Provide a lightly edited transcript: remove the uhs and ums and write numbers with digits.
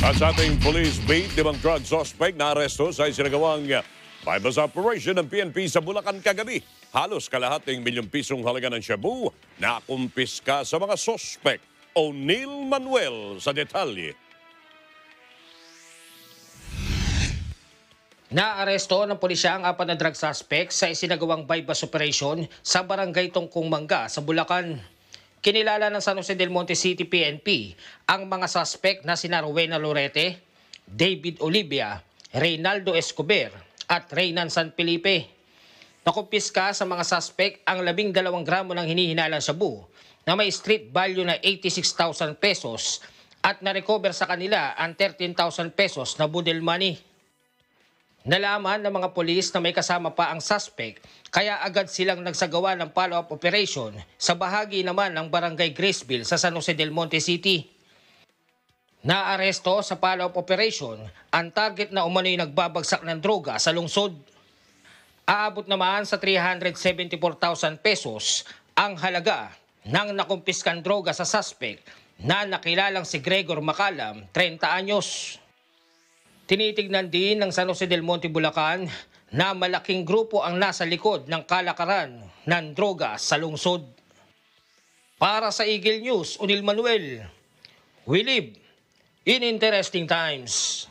At sa ating police beat, 5 drug suspect na aresto sa isinagawang bypass operation ng PNP sa Bulacan kagabi. Halos kalahating ₱1,000,000 halaga ng shabu na kumpiska sa mga suspect. O'Neil Manuel sa detalye. Naaresto ng pulisya ang 4 na drug suspect sa isinagawang bypass operation sa barangay Tongkong Mangga sa Bulacan. Kinilala ng San Jose del Monte City PNP ang mga suspect na sina Rowena Lorete, David Olivia, Reynaldo Escobar at Reynan San Felipe. Nakumpiska sa mga suspect ang 12 gramo ng hinihinalang shabu na may street value na 86,000 pesos at na-recover sa kanila ang 13,000 pesos na budel money. Nalaman ng mga pulis na may kasama pa ang suspect kaya agad silang nagsagawa ng follow-up operation sa bahagi naman ng Barangay Graceville sa San Jose del Monte City. Naaresto sa follow-up operation ang target na umano'y nagbabagsak ng droga sa lungsod. Aabot naman sa 374,000 pesos ang halaga ng nakumpiskang droga sa suspect na nakilalang si Gregor Macalam, 30 anyos. Tinitignan din ng San Jose del Monte, Bulacan na malaking grupo ang nasa likod ng kalakaran ng droga sa lungsod. Para sa Eagle News, O'Neil Manuel, we live in interesting times.